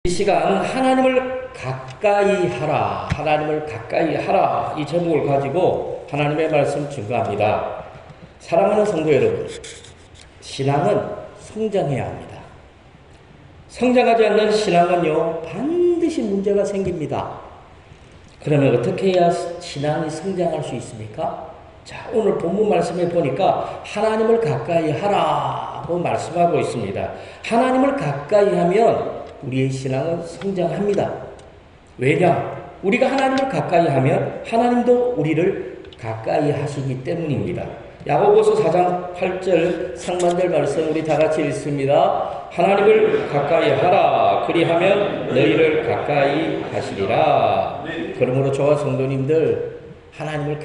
이 시간 하나님을 가까이 하라, 하나님을 가까이 하라 이 제목을 가지고 하나님의 말씀 증거합니다. 사랑하는 성도 여러분, 신앙은 성장해야 합니다. 성장하지 않는 신앙은요 반드시 문제가 생깁니다. 그러면 어떻게 해야 신앙이 성장할 수 있습니까? 자, 오늘 본문 말씀에 보니까 하나님을 가까이 하라고 말씀하고 있습니다. 하나님을 가까이 하면 우리의 신앙은 성장합니다. 왜냐? 우리가 하나님을 가까이 하면 하나님도 우리를 가까이 하시기 때문입니다. 야고보서 4장 8절 상반절 말씀 우리 다 같이 읽습니다. 하나님을 가까이 하라. 그리하면 너희를 가까이 하시리라. 그러므로 저와 성도님들 하나님을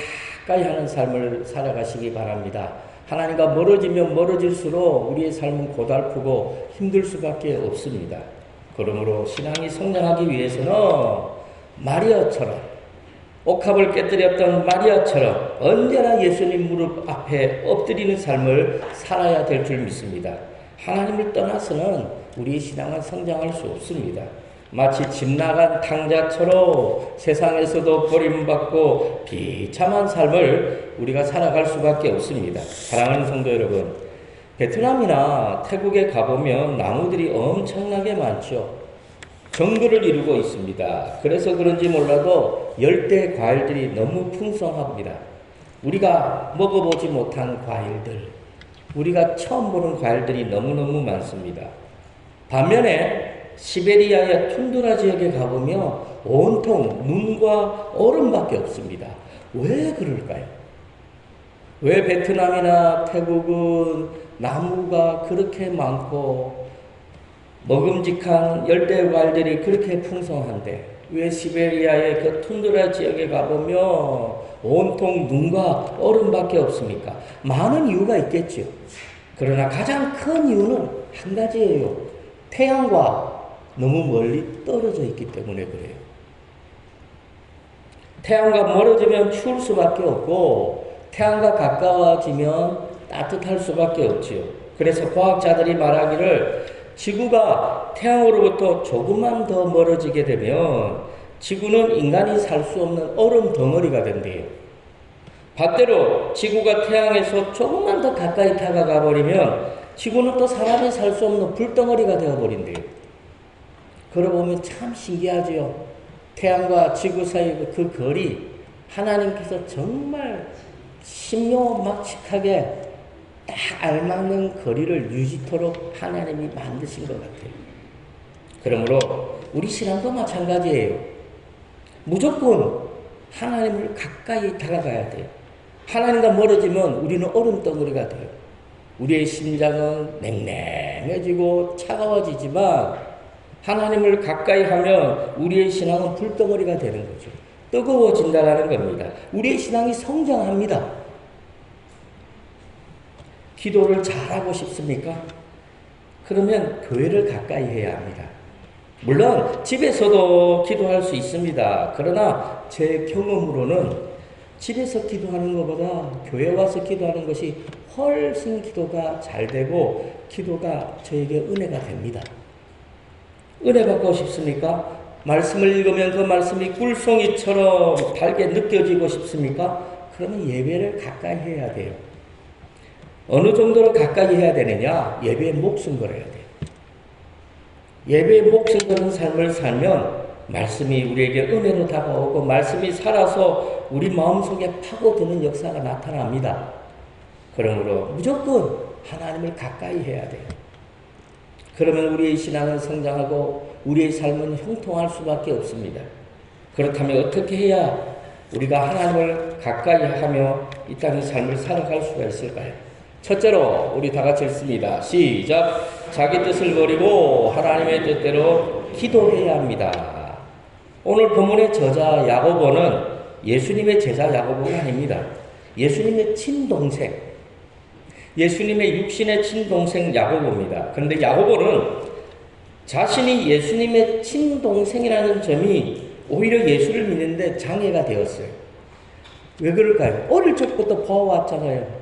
가까이 하는 삶을 살아가시기 바랍니다. 하나님과 멀어지면 멀어질수록 우리의 삶은 고달프고 힘들 수밖에 없습니다. 그러므로 신앙이 성장하기 위해서는 마리아처럼 옥합을 깨뜨렸던 마리아처럼 언제나 예수님 무릎 앞에 엎드리는 삶을 살아야 될 줄 믿습니다. 하나님을 떠나서는 우리의 신앙은 성장할 수 없습니다. 마치 집 나간 탕자처럼 세상에서도 버림받고 비참한 삶을 우리가 살아갈 수밖에 없습니다. 사랑하는 성도 여러분, 베트남이나 태국에 가보면 나무들이 엄청나게 많죠. 정글을 이루고 있습니다. 그래서 그런지 몰라도 열대 과일들이 너무 풍성합니다. 우리가 먹어보지 못한 과일들, 우리가 처음 보는 과일들이 너무너무 많습니다. 반면에 시베리아의 툰드라 지역에 가보면 온통 눈과 얼음밖에 없습니다. 왜 그럴까요? 왜 베트남이나 태국은 나무가 그렇게 많고 먹음직한 열대 과일들이 그렇게 풍성한데 왜 시베리아의 그 툰드라 지역에 가보면 온통 눈과 얼음밖에 없습니까? 많은 이유가 있겠죠. 그러나 가장 큰 이유는 한 가지예요. 태양과 너무 멀리 떨어져 있기 때문에 그래요. 태양과 멀어지면 추울 수밖에 없고 태양과 가까워지면 따뜻할 수밖에 없지요. 그래서 과학자들이 말하기를 지구가 태양으로부터 조금만 더 멀어지게 되면 지구는 인간이 살 수 없는 얼음 덩어리가 된대요. 반대로 지구가 태양에서 조금만 더 가까이 다가가 버리면 지구는 또 사람이 살 수 없는 불덩어리가 되어버린대요. 그러고 보면 참 신기하지요. 태양과 지구 사이의 그 거리, 하나님께서 정말 신묘막측하게 딱 알맞는 거리를 유지토록 하나님이 만드신 것 같아요. 그러므로 우리 신앙도 마찬가지예요. 무조건 하나님을 가까이 다가가야 돼요. 하나님과 멀어지면 우리는 얼음덩어리가 돼요. 우리의 심장은 냉랭해지고 차가워지지만 하나님을 가까이 하면 우리의 신앙은 불덩어리가 되는 거죠. 뜨거워진다는 겁니다. 우리의 신앙이 성장합니다. 기도를 잘하고 싶습니까? 그러면 교회를 가까이 해야 합니다. 물론 집에서도 기도할 수 있습니다. 그러나 제 경험으로는 집에서 기도하는 것보다 교회 와서 기도하는 것이 훨씬 기도가 잘 되고 기도가 저에게 은혜가 됩니다. 은혜 받고 싶습니까? 말씀을 읽으면 그 말씀이 꿀송이처럼 달게 느껴지고 싶습니까? 그러면 예배를 가까이 해야 돼요. 어느 정도로 가까이 해야 되느냐? 예배에 목숨 걸어야 돼요. 예배에 목숨 거는 삶을 살면 말씀이 우리에게 은혜로 다가오고 말씀이 살아서 우리 마음속에 파고드는 역사가 나타납니다. 그러므로 무조건 하나님을 가까이 해야 돼요. 그러면 우리의 신앙은 성장하고 우리의 삶은 형통할 수밖에 없습니다. 그렇다면 어떻게 해야 우리가 하나님을 가까이 하며 이 땅의 삶을 살아갈 수가 있을까요? 첫째로 우리 다 같이 읽습니다. 시작. 자기 뜻을 버리고 하나님의 뜻대로 기도해야 합니다. 오늘 본문의 저자 야고보는 예수님의 제자 야고보가 아닙니다. 예수님의 친동생, 예수님의 육신의 친동생 야고보입니다. 그런데 야고보는 자신이 예수님의 친동생이라는 점이 오히려 예수를 믿는데 장애가 되었어요. 왜 그럴까요? 어릴 적부터 봐왔잖아요.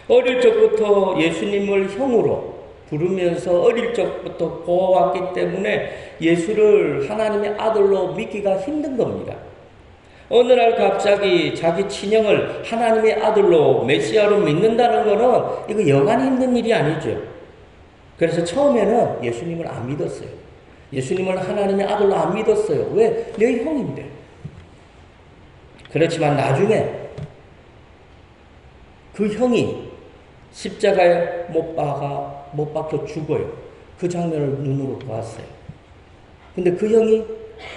어릴 적부터 예수님을 형으로 부르면서 어릴 적부터 보아왔기 때문에 예수를 하나님의 아들로 믿기가 힘든 겁니다. 어느 날 갑자기 자기 친형을 하나님의 아들로 메시아로 믿는다는 거는 이거 여간이 힘든 일이 아니죠. 그래서 처음에는 예수님을 안 믿었어요. 예수님을 하나님의 아들로 안 믿었어요. 왜? 내 형인데. 그렇지만 나중에 그 형이 십자가에 못 박혀 죽어요. 그 장면을 눈으로 보았어요. 근데 그 형이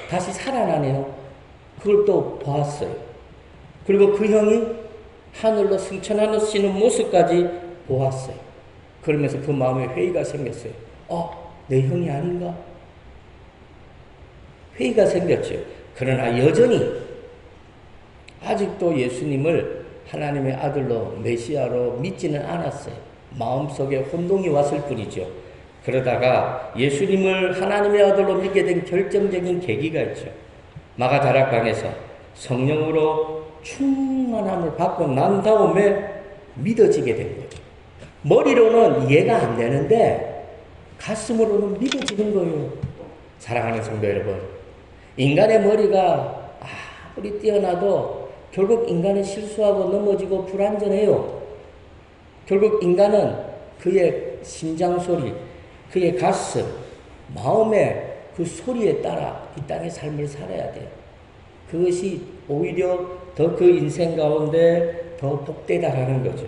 다시 살아나네요. 그걸 또 보았어요. 그리고 그 형이 하늘로 승천하시는 모습까지 보았어요. 그러면서 그 마음에 회의가 생겼어요. 내 형이 아닌가? 회의가 생겼죠. 그러나 여전히 아직도 예수님을 하나님의 아들로 메시아로 믿지는 않았어요. 마음속에 혼동이 왔을 뿐이죠. 그러다가 예수님을 하나님의 아들로 믿게 된 결정적인 계기가 있죠. 마가다락방에서 성령으로 충만함을 받고 난 다음에 믿어지게 된 거죠. 머리로는 이해가 안 되는데 가슴으로는 믿어지는 거예요. 사랑하는 성도 여러분, 인간의 머리가 아무리 뛰어나도 결국 인간은 실수하고 넘어지고 불완전해요. 결국 인간은 그의 심장 소리, 그의 가슴, 마음의 그 소리에 따라 이 땅의 삶을 살아야 돼요. 그것이 오히려 더 그 인생 가운데 더 복되다라는 거죠.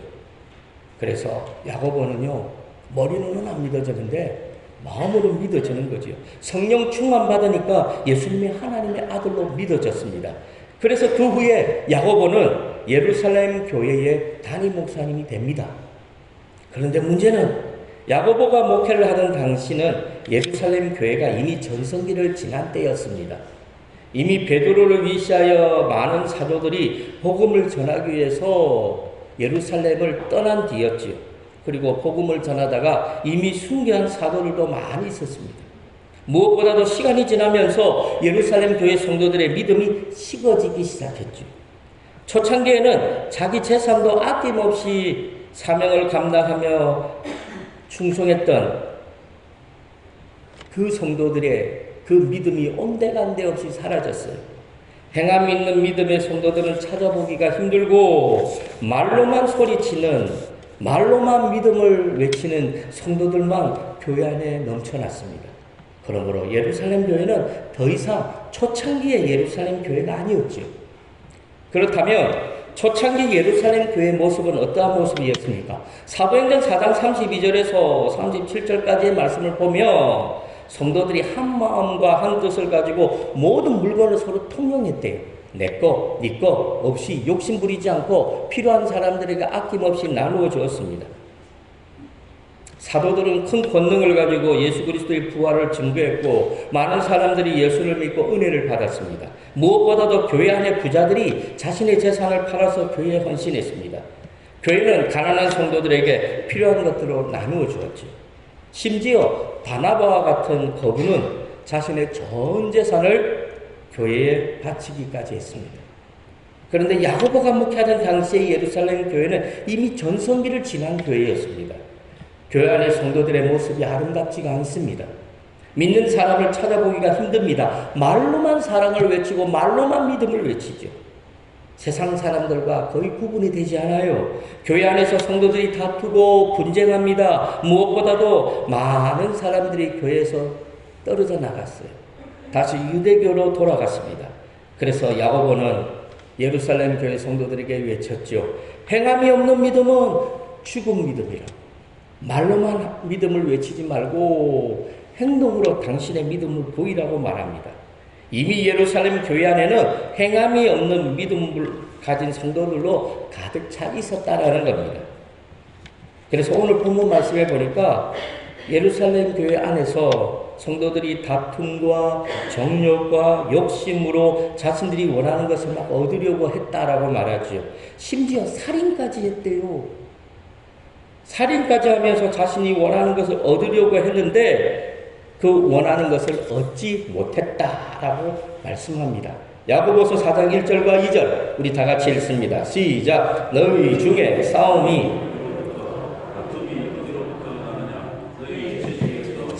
그래서 야고보는요, 머리로는 안 믿어지는데 마음으로 믿어지는 거죠. 성령 충만 받으니까 예수님이 하나님의 아들로 믿어졌습니다. 그래서 그 후에 야고보는 예루살렘 교회의 담임 목사님이 됩니다. 그런데 문제는 야고보가 목회를 하던 당시는 예루살렘 교회가 이미 전성기를 지난 때였습니다. 이미 베드로를 위시하여 많은 사도들이 복음을 전하기 위해서 예루살렘을 떠난 뒤였지요. 그리고 복음을 전하다가 이미 순교한 사도들도 많이 있었습니다. 무엇보다도 시간이 지나면서 예루살렘 교회 성도들의 믿음이 식어지기 시작했죠. 초창기에는 자기 재산도 아낌없이 사명을 감당하며 충성했던 그 성도들의 그 믿음이 온데간데 없이 사라졌어요. 행함 있는 믿음의 성도들은 찾아보기가 힘들고 말로만 소리치는, 말로만 믿음을 외치는 성도들만 교회 안에 넘쳐났습니다. 그러므로 예루살렘 교회는 더 이상 초창기의 예루살렘 교회가 아니었죠. 그렇다면 초창기 예루살렘 교회의 모습은 어떠한 모습이었습니까? 사도행전 4장 32절에서 37절까지의 말씀을 보면 성도들이 한 마음과 한 뜻을 가지고 모든 물건을 서로 통용했대요. 내 거, 네 거 없이 욕심 부리지 않고 필요한 사람들에게 아낌없이 나누어 주었습니다. 사도들은 큰 권능을 가지고 예수 그리스도의 부활을 증거했고 많은 사람들이 예수를 믿고 은혜를 받았습니다. 무엇보다도 교회 안의 부자들이 자신의 재산을 팔아서 교회에 헌신했습니다. 교회는 가난한 성도들에게 필요한 것들을 나누어 주었죠. 심지어 바나바와 같은 거부는 자신의 전 재산을 교회에 바치기까지 했습니다. 그런데 야고보가 목회하던 당시의 예루살렘 교회는 이미 전성기를 지난 교회였습니다. 교회 안의 성도들의 모습이 아름답지가 않습니다. 믿는 사람을 찾아보기가 힘듭니다. 말로만 사랑을 외치고 말로만 믿음을 외치죠. 세상 사람들과 거의 구분이 되지 않아요. 교회 안에서 성도들이 다투고 분쟁합니다. 무엇보다도 많은 사람들이 교회에서 떨어져 나갔어요. 다시 유대교로 돌아갔습니다. 그래서 야고보는 예루살렘 교회 성도들에게 외쳤죠. 행함이 없는 믿음은 죽은 믿음이라. 말로만 믿음을 외치지 말고 행동으로 당신의 믿음을 보이라고 말합니다. 이미 예루살렘 교회 안에는 행함이 없는 믿음을 가진 성도들로 가득 차 있었다라는 겁니다. 그래서 오늘 본문 말씀에 보니까 예루살렘 교회 안에서 성도들이 다툼과 정욕과 욕심으로 자신들이 원하는 것을 막 얻으려고 했다라고 말하죠. 심지어 살인까지 했대요. 살인까지 하면서 자신이 원하는 것을 얻으려고 했는데 그 원하는 것을 얻지 못했다라고 말씀합니다. 야고보서 4장 1절과 2절 우리 다 같이 읽습니다. 시작. 너희 중에 싸움이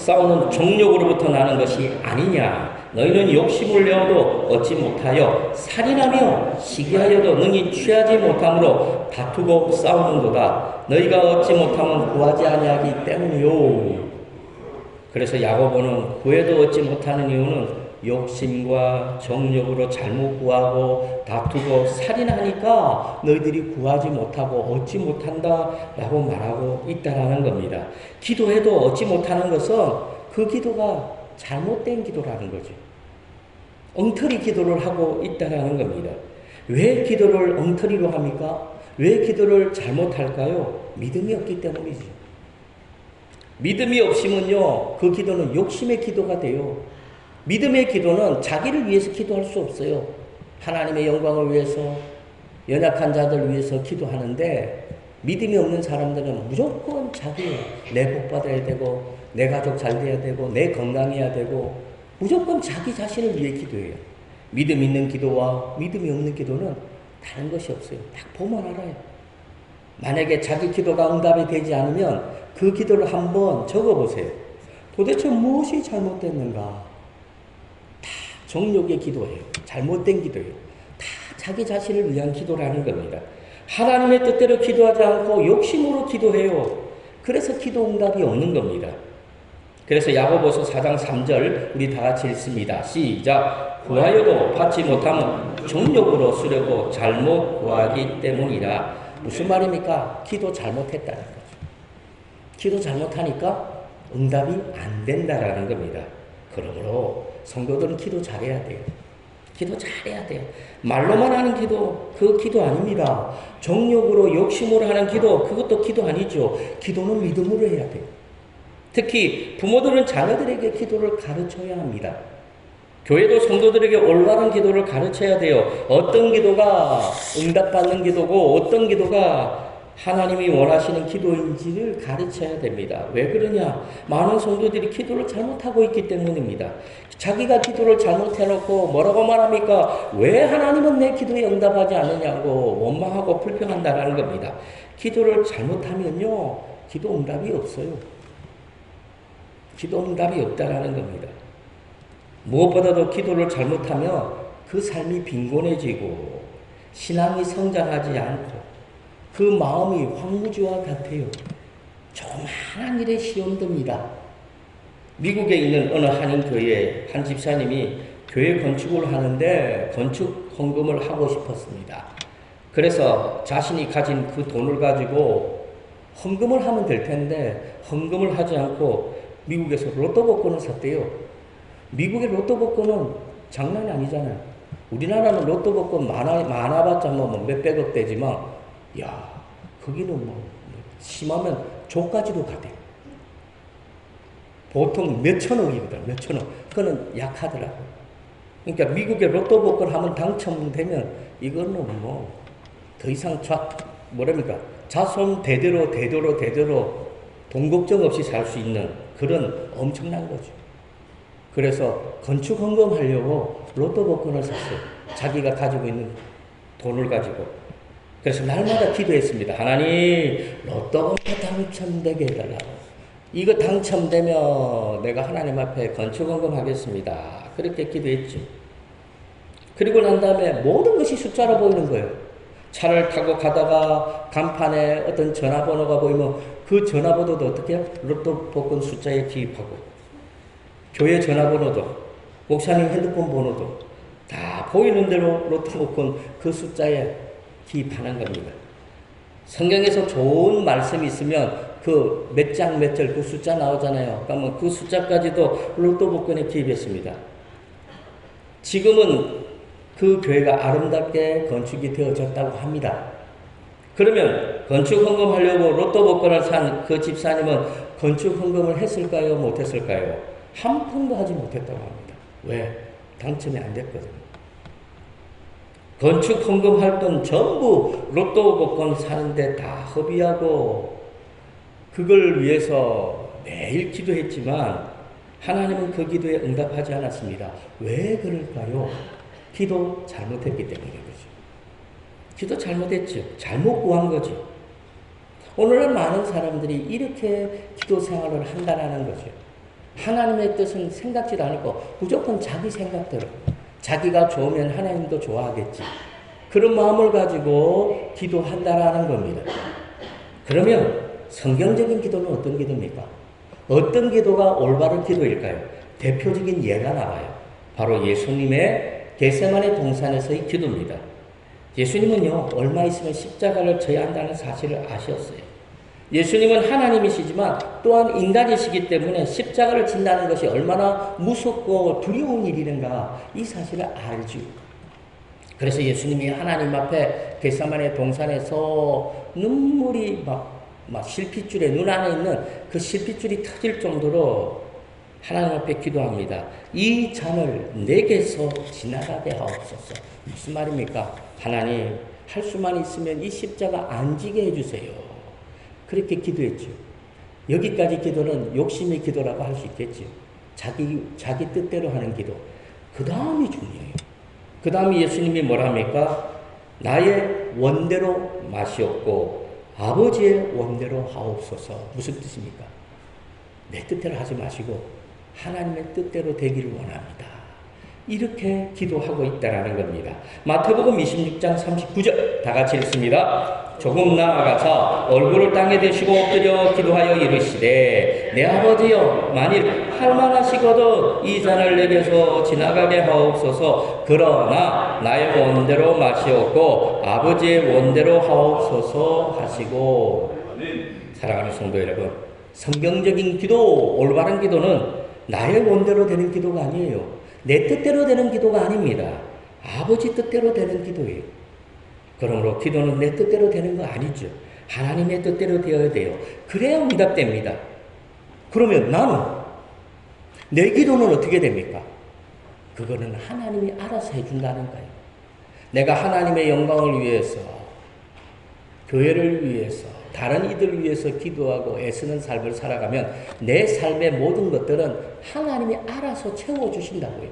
싸우는 정욕으로부터 나는 것이 아니냐. 너희는 욕심을 내어도 얻지 못하여 살인하며 시기하여도 능히 취하지 못함으로 다투고 싸우는도다. 너희가 얻지 못하면 구하지 아니하기 때문이요. 그래서 야고보는 구해도 얻지 못하는 이유는 욕심과 정욕으로 잘못 구하고 다투고 살인하니까 너희들이 구하지 못하고 얻지 못한다 라고 말하고 있다라는 겁니다. 기도해도 얻지 못하는 것은 그 기도가 잘못된 기도라는 거죠. 엉터리 기도를 하고 있다라는 겁니다. 왜 기도를 엉터리로 합니까? 왜 기도를 잘못할까요? 믿음이 없기 때문이죠. 믿음이 없으면요, 그 기도는 욕심의 기도가 돼요. 믿음의 기도는 자기를 위해서 기도할 수 없어요. 하나님의 영광을 위해서, 연약한 자들 위해서 기도하는데, 믿음이 없는 사람들은 무조건 내 복 받아야 되고, 내 가족 잘 돼야 되고, 내 건강해야 되고, 무조건 자기 자신을 위해 기도해요. 믿음 있는 기도와 믿음이 없는 기도는 다른 것이 없어요. 딱 보면 알아요. 만약에 자기 기도가 응답이 되지 않으면 그 기도를 한번 적어보세요. 도대체 무엇이 잘못됐는가? 다 정욕의 기도예요. 잘못된 기도예요. 다 자기 자신을 위한 기도라는 겁니다. 하나님의 뜻대로 기도하지 않고 욕심으로 기도해요. 그래서 기도 응답이 없는 겁니다. 그래서 야고보서 4장 3절 우리 다 같이 읽습니다. 시작. 구하여도 받지 못하면 정욕으로 쓰려고 잘못 구하기 때문이라. 무슨 말입니까? 기도 잘못했다는 거죠. 기도 잘못하니까 응답이 안 된다라는 겁니다. 그러므로 성도들은 기도 잘해야 돼요. 기도 잘해야 돼요. 말로만 하는 기도, 그 기도 아닙니다. 정욕으로 욕심으로 하는 기도, 그것도 기도 아니죠. 기도는 믿음으로 해야 돼요. 특히 부모들은 자녀들에게 기도를 가르쳐야 합니다. 교회도 성도들에게 올바른 기도를 가르쳐야 돼요. 어떤 기도가 응답받는 기도고 어떤 기도가 하나님이 원하시는 기도인지를 가르쳐야 됩니다. 왜 그러냐? 많은 성도들이 기도를 잘못하고 있기 때문입니다. 자기가 기도를 잘못해놓고 뭐라고 말합니까? 왜 하나님은 내 기도에 응답하지 않느냐고 원망하고 불평한다라는 겁니다. 기도를 잘못하면요, 기도 응답이 없어요. 기도 응답이 없다라는 겁니다. 무엇보다도 기도를 잘못하면 그 삶이 빈곤해지고 신앙이 성장하지 않고 그 마음이 황무지와 같아요. 조그마한 일에 시험듭니다. 미국에 있는 어느 한인교회 한 집사님이 교회 건축을 하는데 건축 헌금을 하고 싶었습니다. 그래서 자신이 가진 그 돈을 가지고 헌금을 하면 될 텐데 헌금을 하지 않고 미국에서 로또 복권을 샀대요. 미국의 로또 복권은 장난이 아니잖아요. 우리나라는 로또 복권 많아봤자 뭐 몇백억 대지만, 야, 거기는 뭐 심하면 조까지도 가대. 보통 몇천억이거든, 몇천억. 그거는 약하더라고. 그러니까 미국의 로또 복권 하면 당첨되면 이거는 뭐 더 이상 자손 대대로 돈 걱정 없이 살 수 있는 그런 엄청난 거죠. 그래서 건축 헌금하려고 로또 복권을 샀어요. 자기가 가지고 있는 돈을 가지고. 그래서 날마다 기도했습니다. 하나님, 로또 복권 당첨되게 해달라고. 이거 당첨되면 내가 하나님 앞에 건축 헌금하겠습니다. 그렇게 기도했죠. 그리고 난 다음에 모든 것이 숫자로 보이는 거예요. 차를 타고 가다가 간판에 어떤 전화번호가 보이면 그 전화번호도 어떻게 해요? 로또 복권 숫자에 기입하고, 교회 전화번호도, 목사님 핸드폰 번호도 다 보이는 대로 로또 복권 그 숫자에 기입하는 겁니다. 성경에서 좋은 말씀이 있으면 그 몇 장 몇 절 그 숫자 나오잖아요. 그러면 그 숫자까지도 로또 복권에 기입했습니다. 지금은 그 교회가 아름답게 건축이 되어졌다고 합니다. 그러면 건축 헌금하려고 로또 복권을 산 그 집사님은 건축 헌금을 했을까요? 못했을까요? 한 푼도 하지 못했다고 합니다. 왜? 당첨이 안 됐거든요. 건축 헌금할 돈 전부 로또 복권 사는데 다 허비하고 그걸 위해서 매일 기도했지만 하나님은 그 기도에 응답하지 않았습니다. 왜 그럴까요? 기도 잘못했기 때문인 거죠. 기도 잘못했죠. 잘못 구한 거죠. 오늘날 많은 사람들이 이렇게 기도 생활을 한다는 거죠. 하나님의 뜻은 생각지도 않고 무조건 자기 생각대로. 자기가 좋으면 하나님도 좋아하겠지. 그런 마음을 가지고 기도한다라는 겁니다. 그러면 성경적인 기도는 어떤 기도입니까? 어떤 기도가 올바른 기도일까요? 대표적인 예가 나와요. 바로 예수님의 겟세마네 동산에서의 기도입니다. 예수님은요, 얼마 있으면 십자가를 져야 한다는 사실을 아셨어요. 예수님은 하나님이시지만 또한 인간이시기 때문에 십자가를 진다는 것이 얼마나 무섭고 두려운 일인가 이 사실을 알죠. 그래서 예수님이 하나님 앞에 겟세마네 동산에서 눈물이 막 실핏줄에 눈 안에 있는 그 실핏줄이 터질 정도로 하나님 앞에 기도합니다. 이 잔을 내게서 지나가게 하옵소서. 무슨 말입니까? 하나님, 할 수만 있으면 이 십자가 안 지게 해주세요. 그렇게 기도했죠. 여기까지 기도는 욕심의 기도라고 할 수 있겠죠. 자기 뜻대로 하는 기도. 그 다음이 중요해요. 그 다음에 예수님이 뭐라 합니까? 나의 원대로 마시옵고 아버지의 원대로 하옵소서. 무슨 뜻입니까? 내 뜻대로 하지 마시고 하나님의 뜻대로 되기를 원합니다. 이렇게 기도하고 있다는 겁니다. 마태복음 26장 39절 다 같이 읽습니다. 조금 나아가서 얼굴을 땅에 대시고 엎드려 기도하여 이르시되 내 아버지여 만일 할만하시거든 이 잔을 내게서 지나가게 하옵소서. 그러나 나의 원대로 마시옵고 아버지의 원대로 하옵소서 하시고. 사랑하는 성도 여러분, 성경적인 기도, 올바른 기도는 나의 원대로 되는 기도가 아니에요. 내 뜻대로 되는 기도가 아닙니다. 아버지 뜻대로 되는 기도예요. 그러므로 기도는 내 뜻대로 되는 거 아니죠. 하나님의 뜻대로 되어야 돼요. 그래야 응답됩니다. 그러면 나는 내 기도는 어떻게 됩니까? 그거는 하나님이 알아서 해준다는 거예요. 내가 하나님의 영광을 위해서, 교회를 위해서, 다른 이들을 위해서 기도하고 애쓰는 삶을 살아가면 내 삶의 모든 것들은 하나님이 알아서 채워주신다고요.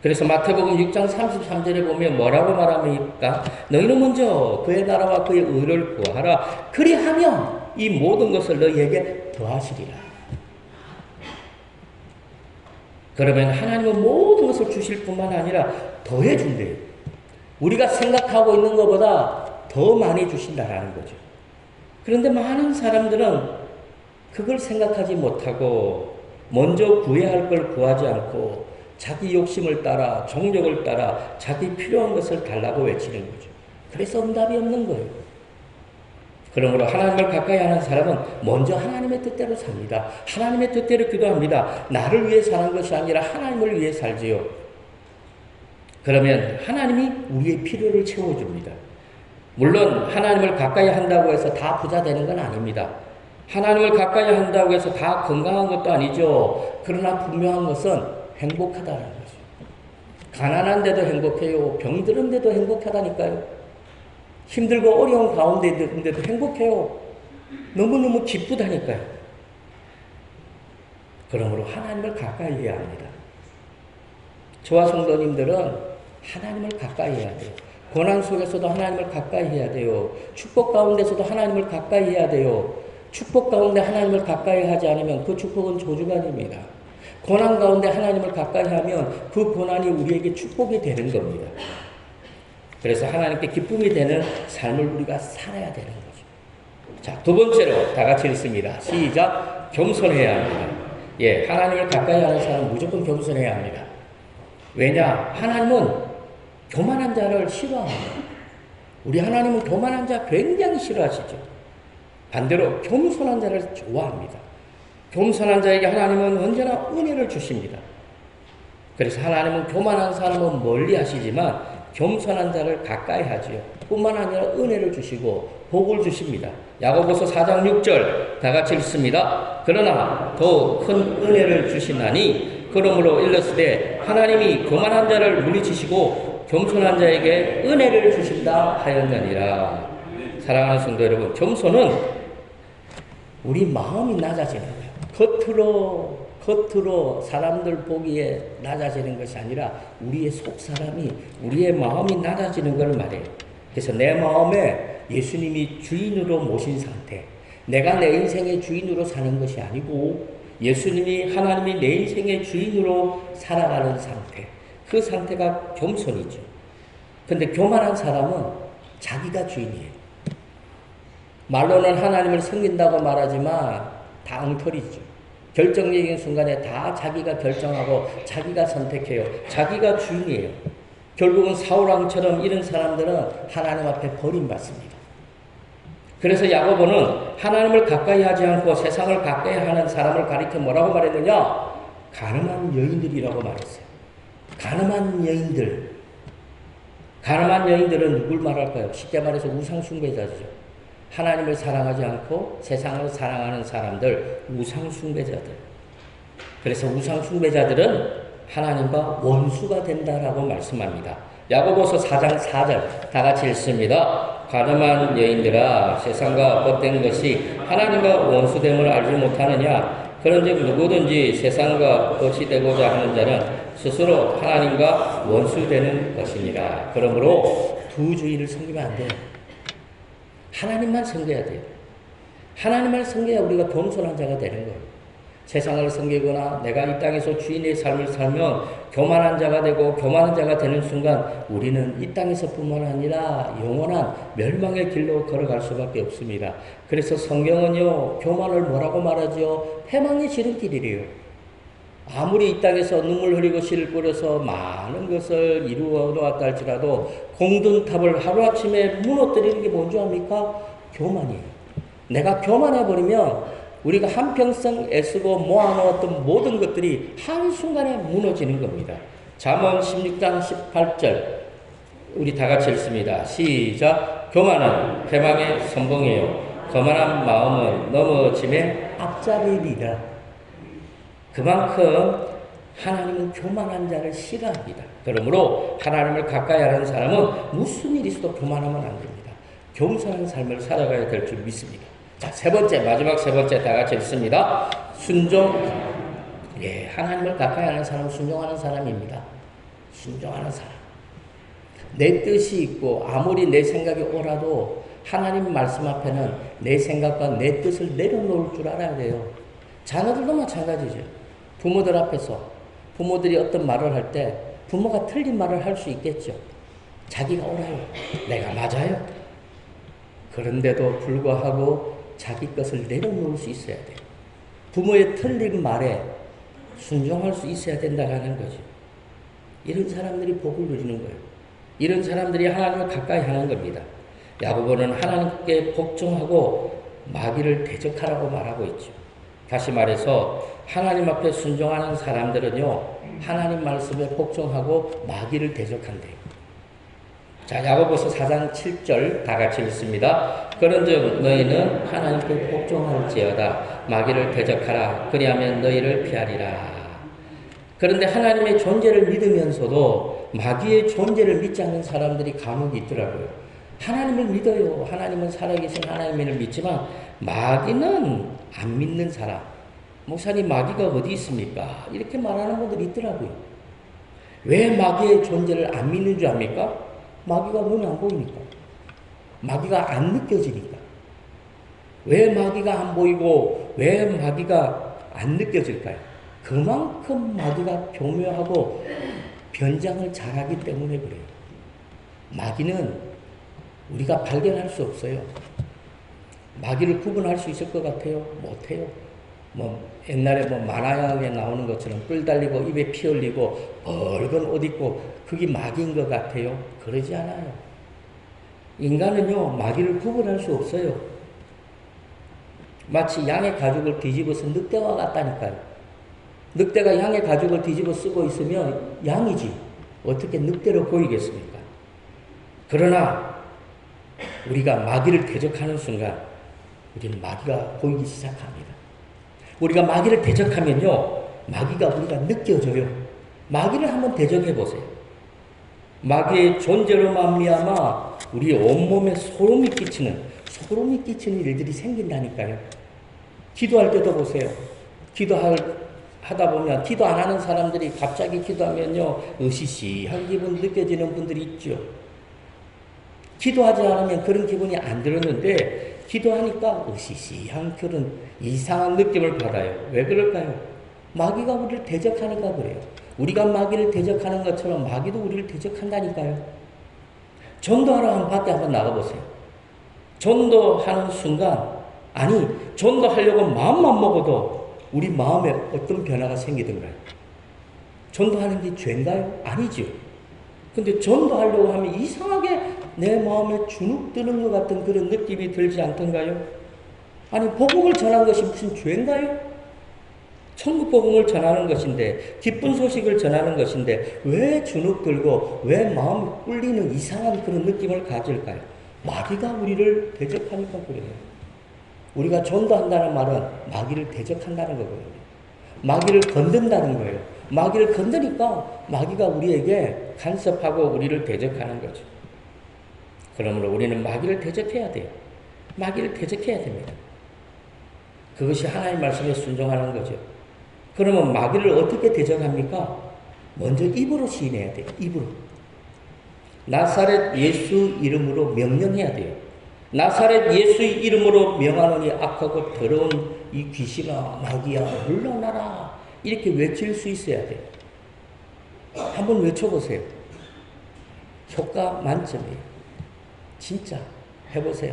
그래서 마태복음 6장 33절에 보면 뭐라고 말합니까? 너희는 먼저 그의 나라와 그의 의를 구하라. 그리하면 이 모든 것을 너희에게 더하시리라. 그러면 하나님은 모든 것을 주실 뿐만 아니라 더해준대요. 우리가 생각하고 있는 것보다 더 많이 주신다라는 거죠. 그런데 많은 사람들은 그걸 생각하지 못하고 먼저 구해야 할 걸 구하지 않고 자기 욕심을 따라 정욕을 따라 자기 필요한 것을 달라고 외치는 거죠. 그래서 응답이 없는 거예요. 그러므로 하나님을 가까이 하는 사람은 먼저 하나님의 뜻대로 삽니다. 하나님의 뜻대로 기도합니다. 나를 위해 사는 것이 아니라 하나님을 위해 살지요. 그러면 하나님이 우리의 필요를 채워줍니다. 물론 하나님을 가까이 한다고 해서 다 부자 되는 건 아닙니다. 하나님을 가까이 한다고 해서 다 건강한 것도 아니죠. 그러나 분명한 것은 행복하다는 거죠. 가난한데도 행복해요. 병드는데도 행복하다니까요. 힘들고 어려운 가운데인데도 행복해요. 너무너무 기쁘다니까요. 그러므로 하나님을 가까이 해야 합니다. 저와 성도님들은 하나님을 가까이 해야 돼요. 고난 속에서도 하나님을 가까이 해야 돼요. 축복 가운데서도 하나님을 가까이 해야 돼요. 축복 가운데 하나님을 가까이 하지 않으면 그 축복은 조주간입니다. 고난 가운데 하나님을 가까이 하면 그 고난이 우리에게 축복이 되는 겁니다. 그래서 하나님께 기쁨이 되는 삶을 우리가 살아야 되는 거죠. 자, 두 번째로 다 같이 읽습니다. 시작. 겸손해야 합니다. 예, 하나님을 가까이 하는 사람은 무조건 겸손해야 합니다. 왜냐? 하나님은 교만한 자를 싫어합니다. 우리 하나님은 교만한 자 굉장히 싫어하시죠. 반대로 겸손한 자를 좋아합니다. 겸손한 자에게 하나님은 언제나 은혜를 주십니다. 그래서 하나님은 교만한 사람은 멀리 하시지만 겸손한 자를 가까이 하지요. 뿐만 아니라 은혜를 주시고 복을 주십니다. 야고보서 4장 6절 다 같이 읽습니다. 그러나 더욱 큰 은혜를 주시나니 그러므로 일렀으되 하나님이 교만한 자를 물리치시고 겸손한 자에게 은혜를 주신다 하였느니라. 사랑하는 성도 여러분, 겸손은 우리 마음이 낮아지는 거예요. 겉으로 사람들 보기에 낮아지는 것이 아니라 우리의 속사람이, 우리의 마음이 낮아지는 걸 말해요. 그래서 내 마음에 예수님이 주인으로 모신 상태, 내가 내 인생의 주인으로 사는 것이 아니고 예수님이 하나님이 내 인생의 주인으로 살아가는 상태. 그 상태가 겸손이죠. 근데 교만한 사람은 자기가 주인이에요. 말로는 하나님을 섬긴다고 말하지만 다 엉터리죠. 결정적인 순간에 다 자기가 결정하고 자기가 선택해요. 자기가 주인이에요. 결국은 사울왕처럼 이런 사람들은 하나님 앞에 버림받습니다. 그래서 야고보는 하나님을 가까이 하지 않고 세상을 가까이 하는 사람을 가리켜 뭐라고 말했느냐? 가늠한 여인들이라고 말했어요. 가늠한 여인들. 가늠한 여인들은 누굴 말할까요? 쉽게 말해서 우상숭배자죠. 하나님을 사랑하지 않고 세상을 사랑하는 사람들, 우상숭배자들. 그래서 우상숭배자들은 하나님과 원수가 된다라고 말씀합니다. 야고보서 4장 4절 다 같이 읽습니다. 가늠한 여인들아, 세상과 헛된 것이 하나님과 원수됨을 알지 못하느냐? 그런즉 누구든지 세상과 것이 되고자 하는 자는 스스로 하나님과 원수되는 것이니라. 그러므로 두 주인을 섬기면 안 돼요. 하나님만 섬겨야 돼요. 하나님을 섬겨야 우리가 겸손한 자가 되는 거예요. 세상을 섬기거나 내가 이 땅에서 주인의 삶을 살면 교만한 자가 되고 교만한 자가 되는 순간 우리는 이 땅에서뿐만 아니라 영원한 멸망의 길로 걸어갈 수밖에 없습니다. 그래서 성경은요, 교만을 뭐라고 말하죠? 패망의 지름길이래요. 아무리 이 땅에서 눈물 흘리고 씨를 뿌려서 많은 것을 이루어 놓았다 할지라도 공든탑을 하루아침에 무너뜨리는 게 뭔지 압니까? 교만이에요. 내가 교만해버리면 우리가 한평생 애쓰고 모아놓았던 모든 것들이 한순간에 무너지는 겁니다. 잠언 16장 18절 우리 다 같이 읽습니다. 시작. 교만은 패망의 선봉이에요. 거만한 마음은 넘어짐의 앞잡이리라. 그만큼 하나님은 교만한 자를 싫어합니다. 그러므로 하나님을 가까이 하는 사람은 무슨 일이 있어도 교만하면 안 됩니다. 겸손한 삶을 살아가야 될 줄 믿습니다. 자, 세 번째, 마지막 세 번째 다 같이 읽습니다. 순종. 예, 하나님을 가까이 하는 사람은 순종하는 사람입니다. 순종하는 사람. 내 뜻이 있고 아무리 내 생각이 오라도 하나님 말씀 앞에는 내 생각과 내 뜻을 내려놓을 줄 알아야 돼요. 자녀들도 마찬가지죠. 부모들 앞에서 부모들이 어떤 말을 할 때 부모가 틀린 말을 할 수 있겠죠. 자기가 옳아요. 내가 맞아요. 그런데도 불구하고 자기 것을 내려놓을 수 있어야 돼요. 부모의 틀린 말에 순종할 수 있어야 된다는 거죠. 이런 사람들이 복을 누리는 거예요. 이런 사람들이 하나님을 가까이 하는 겁니다. 야고보는 하나님께 복종하고 마귀를 대적하라고 말하고 있죠. 다시 말해서 하나님 앞에 순종하는 사람들은요, 하나님 말씀에 복종하고 마귀를 대적한대요. 자, 야고보서 4장 7절 다 같이 읽습니다. 그런즉 너희는 하나님께 복종할지어다. 마귀를 대적하라. 그리하면 너희를 피하리라. 그런데 하나님의 존재를 믿으면서도 마귀의 존재를 믿지 않는 사람들이 간혹 있더라고요. 하나님을 믿어요. 하나님은 살아계신 하나님을 믿지만 마귀는 안 믿는 사람. 목사님, 마귀가 어디 있습니까? 이렇게 말하는 분들이 있더라고요. 왜 마귀의 존재를 안 믿는 줄 압니까? 마귀가 눈에 안 보이니까. 마귀가 안 느껴지니까. 왜 마귀가 안 보이고 왜 마귀가 안 느껴질까요? 그만큼 마귀가 교묘하고 변장을 잘하기 때문에 그래요. 마귀는 우리가 발견할 수 없어요. 마귀를 구분할 수 있을 것 같아요? 못해요. 옛날에 만화영화에 나오는 것처럼 뿔 달리고 입에 피 흘리고 붉은 옷 입고 그게 마귀인 것 같아요? 그러지 않아요. 인간은요, 마귀를 구분할 수 없어요. 마치 양의 가죽을 뒤집어서 늑대와 같다니까요. 늑대가 양의 가죽을 뒤집어 쓰고 있으면 양이지 어떻게 늑대로 보이겠습니까? 그러나 우리가 마귀를 대적하는 순간 우리는 마귀가 보이기 시작합니다. 우리가 마귀를 대적하면요, 마귀가 우리가 느껴져요. 마귀를 한번 대적해 보세요. 마귀의 존재로 말미암아 우리 온몸에 소름이 끼치는 일들이 생긴다니까요. 기도할 때도 보세요. 하다 보면 기도 안 하는 사람들이 갑자기 기도하면요, 으시시한 기분 느껴지는 분들이 있죠. 기도하지 않으면 그런 기분이 안 들었는데 기도하니까 으시시한 그런 이상한 느낌을 받아요. 왜 그럴까요? 마귀가 우리를 대적하니까 그래요. 우리가 마귀를 대적하는 것처럼 마귀도 우리를 대적한다니까요. 전도하러 한 밖에 한번 나가보세요. 전도하는 순간, 아니, 전도하려고 마음만 먹어도 우리 마음에 어떤 변화가 생기던가요? 전도하는 게 죄인가요? 아니죠. 근데 전도하려고 하면 이상하게 내 마음에 주눅 드는 것 같은 그런 느낌이 들지 않던가요? 아니, 복음을 전하는 것이 무슨 죄인가요? 천국 복음을 전하는 것인데, 기쁜 소식을 전하는 것인데, 왜 주눅 들고, 왜 마음이 꿀리는 이상한 그런 느낌을 가질까요? 마귀가 우리를 대적하니까 그래요. 우리가 전도한다는 말은 마귀를 대적한다는 거거든요. 마귀를 건든다는 거예요. 마귀를 건드니까 마귀가 우리에게 간섭하고 우리를 대적하는 거죠. 그러므로 우리는 마귀를 대적해야 돼요. 마귀를 대적해야 됩니다. 그것이 하나님의 말씀에 순종하는 거죠. 그러면 마귀를 어떻게 대적합니까? 먼저 입으로 시인해야 돼요. 입으로. 나사렛 예수 이름으로 명령해야 돼요. 나사렛 예수의 이름으로 명하노니 악하고 더러운 이 귀신아 마귀야 물러나라. 이렇게 외칠 수 있어야 돼요. 한번 외쳐보세요. 효과 만점이에요. 진짜 해보세요.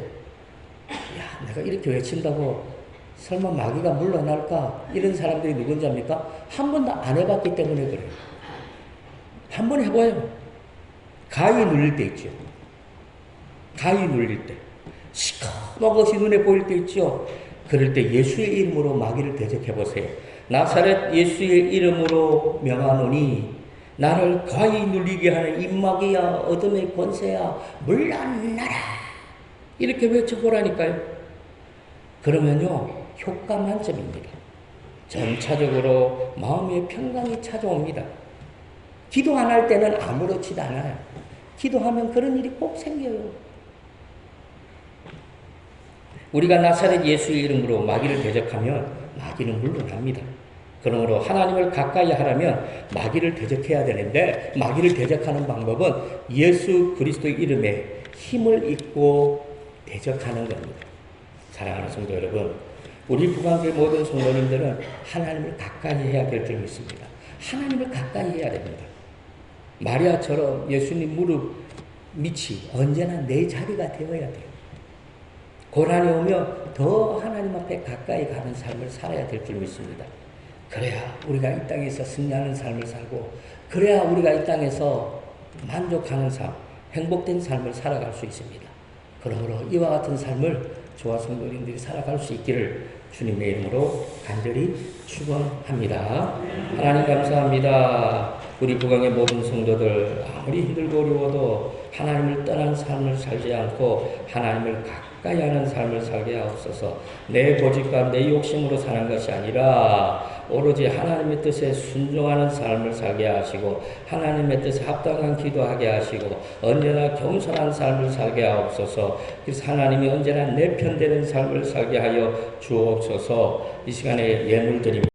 야, 내가 이렇게 외친다고 설마 마귀가 물러날까? 이런 사람들이 누군지 압니까? 한 번도 안 해봤기 때문에 그래요. 한 번 해봐요. 가위 눌릴 때 있죠. 가위 눌릴 때. 시커먼 것이 눈에 보일 때 있죠. 그럴 때 예수의 이름으로 마귀를 대적해보세요. 나사렛 예수의 이름으로 명하노니 나를 가위 눌리게 하는 입마귀야 어둠의 권세야 물러나라. 이렇게 외쳐보라니까요. 그러면요 효과 만점입니다. 전차적으로 마음의 평강이 찾아옵니다. 기도 안 할 때는 아무렇지도 않아요. 기도하면 그런 일이 꼭 생겨요. 우리가 나사렛 예수의 이름으로 마귀를 대적하면 마귀는 물러납니다. 그러므로 하나님을 가까이 하려면 마귀를 대적해야 되는데 마귀를 대적하는 방법은 예수 그리스도의 이름에 힘을 입고 대적하는 겁니다. 사랑하는 성도 여러분, 우리 북한교회 모든 성도님들은 하나님을 가까이 해야 될 줄 믿습니다. 하나님을 가까이 해야 됩니다. 마리아처럼 예수님 무릎 밑이 언제나 내 자리가 되어야 돼요. 고난이 오면 더 하나님 앞에 가까이 가는 삶을 살아야 될 줄 믿습니다. 그래야 우리가 이 땅에서 승리하는 삶을 살고, 그래야 우리가 이 땅에서 만족하는 삶, 행복된 삶을 살아갈 수 있습니다. 그러므로 이와 같은 삶을 저와 성도님들이 살아갈 수 있기를 주님의 이름으로 간절히 축원합니다. 하나님 감사합니다. 우리 북왕의 모든 성도들 아무리 힘들고 어려워도 하나님을 떠난 삶을 살지 않고 하나님을 가까이 하는 삶을 살게 하옵소서. 내 고집과 내 욕심으로 사는 것이 아니라 오로지 하나님의 뜻에 순종하는 삶을 살게 하시고 하나님의 뜻에 합당한 기도하게 하시고 언제나 겸손한 삶을 살게 하옵소서. 그래서 하나님이 언제나 내 편 되는 삶을 살게 하여 주옵소서. 이 시간에 예물 드립니다.